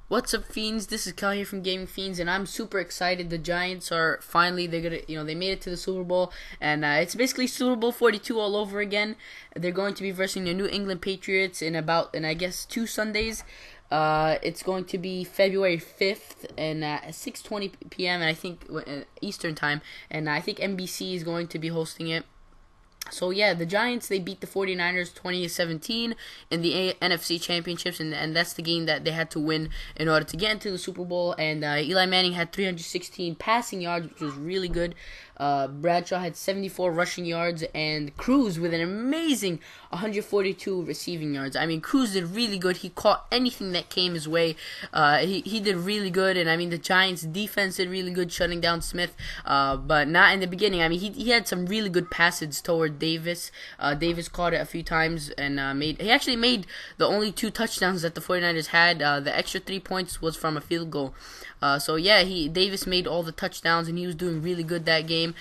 What's up, fiends? This is Cal here from Gaming Fiends, and I'm super excited. The Giants are finally they made it to the Super Bowl, and it's basically Super Bowl 42 all over again. They're going to be versing the New England Patriots in I guess 2 Sundays. It's going to be February 5th and at 6:20 p.m. and I think Eastern time, and I think NBC is going to be hosting it. So yeah, the Giants, they beat the 49ers 20-17 in the NFC Championships, and that's the game that they had to win in order to get into the Super Bowl. And Eli Manning had 316 passing yards, which was really good. Bradshaw had 74 rushing yards, and Cruz with an amazing 142 receiving yards. I mean, Cruz did really good. He caught anything that came his way. He did really good, and I mean, the Giants defense did really good shutting down Smith, but not in the beginning. I mean, he had some really good passes toward Davis. Davis caught it a few times and he actually made the only 2 touchdowns that the 49ers had. The extra 3 points was from a field goal. So yeah, Davis made all the touchdowns, and he was doing really good that game.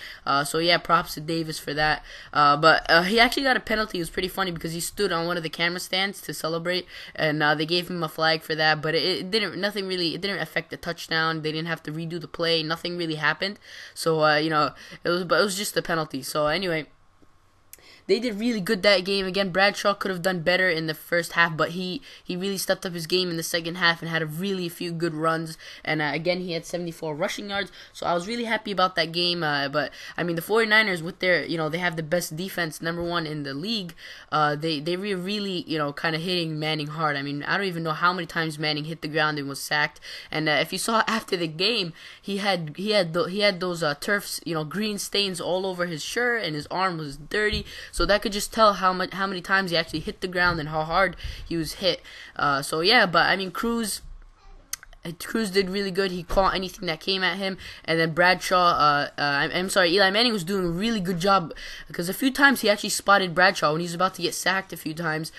So yeah, props to Davis for that. But he actually got a penalty. It was pretty funny because he stood on one of the camera stands to celebrate, and they gave him a flag for that. But it didn't affect the touchdown. They didn't have to redo the play. Nothing really happened. So it was just a penalty. So anyway, they did really good that game. Again, Bradshaw could have done better in the first half, but he really stepped up his game in the second half and had a few good runs. And again, he had 74 rushing yards, so I was really happy about that game. But I mean, the 49ers, with their, they have the best defense, #1 in the league. They really kind of hitting Manning hard. I mean, I don't even know how many times Manning hit the ground and was sacked. And if you saw after the game, he had those turfs, green stains all over his shirt, and his arm was dirty. So that could just tell how many times he actually hit the ground and how hard he was hit. So yeah, but I mean, Cruz did really good. He caught anything that came at him, and then Bradshaw, I'm sorry, Eli Manning was doing a really good job, because a few times he actually spotted Bradshaw when he was about to get sacked. A few times,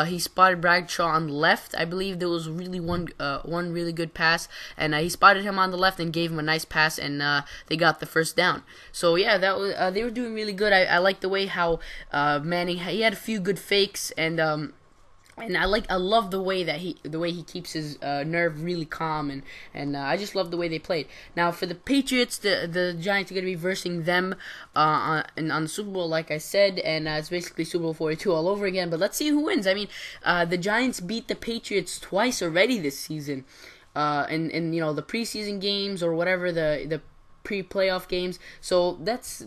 he spotted Bradshaw on the left. I believe there was really one really good pass, and he spotted him on the left and gave him a nice pass, and they got the first down. So yeah, that was they were doing really good. I like the way how Manning, he had a few good fakes, and I love the way that he keeps his nerve really calm, and I just love the way they played. Now for the Patriots, the Giants are going to be versing them on the Super Bowl, like I said, and it's basically Super Bowl 42 all over again. But let's see who wins. I mean, the Giants beat the Patriots twice already this season, in the preseason games or whatever, the pre-playoff games. So let's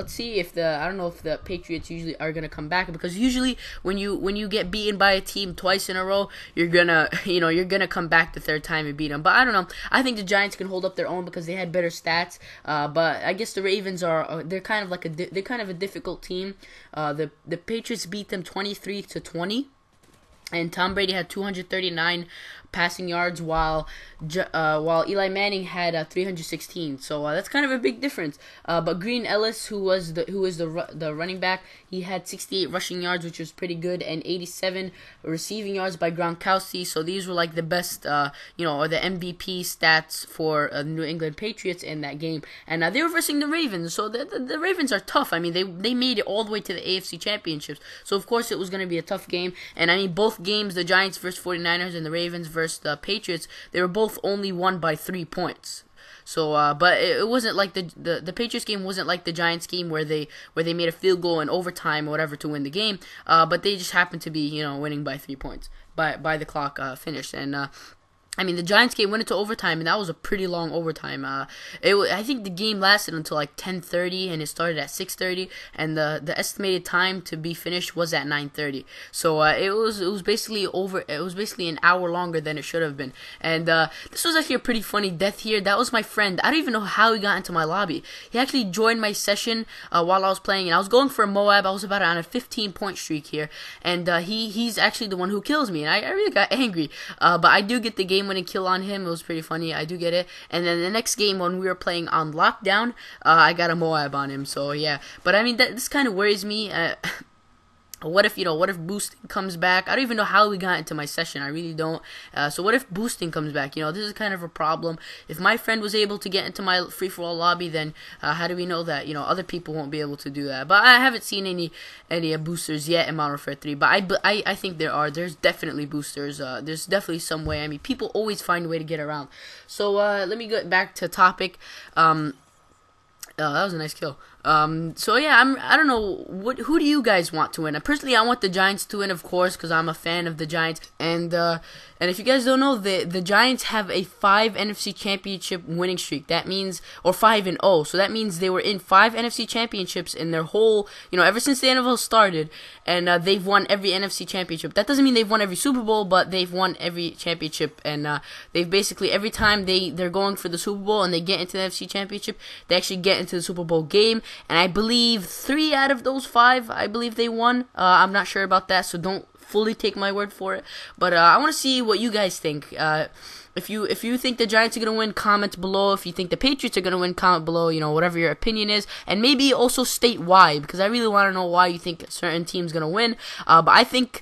see if I don't know if the Patriots usually are gonna come back, because usually when you get beaten by a team twice in a row, you're gonna come back the third time and beat them. But I don't know. I think the Giants can hold up their own because they had better stats. But I guess the Ravens they're kind of a difficult team. The Patriots beat them 23-20. And Tom Brady had 239 passing yards, while Eli Manning had 316. So that's kind of a big difference. But Green Ellis, who is the running back, he had 68 rushing yards, which was pretty good, and 87 receiving yards by Gronkowski. So these were like the best, or the MVP stats for the New England Patriots in that game. And they were versing the Ravens. So the Ravens are tough. I mean, they made it all the way to the AFC Championships. So of course it was going to be a tough game. And I mean, both games, the Giants versus 49ers and the Ravens versus the Patriots, they were both only won by 3 points. So, but it wasn't like the Patriots game wasn't like the Giants game where they made a field goal in overtime or whatever to win the game. But they just happened to be winning by 3 points by the clock finish. And I mean, the Giants game went into overtime, and that was a pretty long overtime. I think the game lasted until like 10:30, and it started at 6:30, and the estimated time to be finished was at 9:30. So it was basically over. It was basically an hour longer than it should have been. And this was actually a pretty funny death here. That was my friend. I don't even know how he got into my lobby. He actually joined my session while I was playing, and I was going for a Moab. I was about on a 15-point streak here, and he's actually the one who kills me, and I really got angry. But I do get the game-winning kill on him. It was pretty funny. I do get it. And then the next game, when we were playing on lockdown, I got a Moab on him. So yeah, but I mean, this kind of worries me. What if, what if boosting comes back? I don't even know how we got into my session. I really don't. So what if boosting comes back? This is kind of a problem. If my friend was able to get into my free-for-all lobby, then how do we know that, other people won't be able to do that? But I haven't seen any boosters yet in Modern Warfare 3. But I think there are. There's definitely boosters. There's definitely some way. I mean, people always find a way to get around. So let me get back to topic. That was a nice kill. So yeah, I don't know, who do you guys want to win? Personally, I want the Giants to win, of course, because I'm a fan of the Giants. And if you guys don't know, the Giants have a 5 NFC Championship winning streak. That means, or 5-0. So that means they were in 5 NFC Championships in their whole, ever since the NFL started, and they've won every NFC Championship. That doesn't mean they've won every Super Bowl, but they've won every championship, and they've basically, every time they're going for the Super Bowl and they get into the NFC Championship, they actually get into the Super Bowl game. And I believe 3 out of those 5, I believe they won. I'm not sure about that, so don't fully take my word for it. But I want to see what you guys think. If you think the Giants are going to win, comment below. If you think the Patriots are going to win, comment below, whatever your opinion is. And maybe also state why, because I really want to know why you think a certain team's going to win. But I think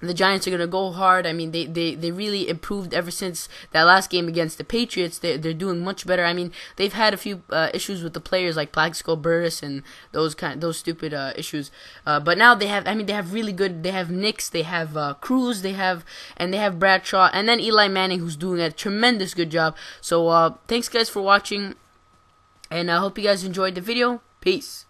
the Giants are going to go hard. I mean, they really improved ever since that last game against the Patriots. They're doing much better. I mean, they've had a few issues with the players like Plaxico Burris and those stupid issues. But now they have really good. They have Nix, they have Cruz, they have Bradshaw, and then Eli Manning, who's doing a tremendous good job. So thanks guys for watching, and I hope you guys enjoyed the video. Peace.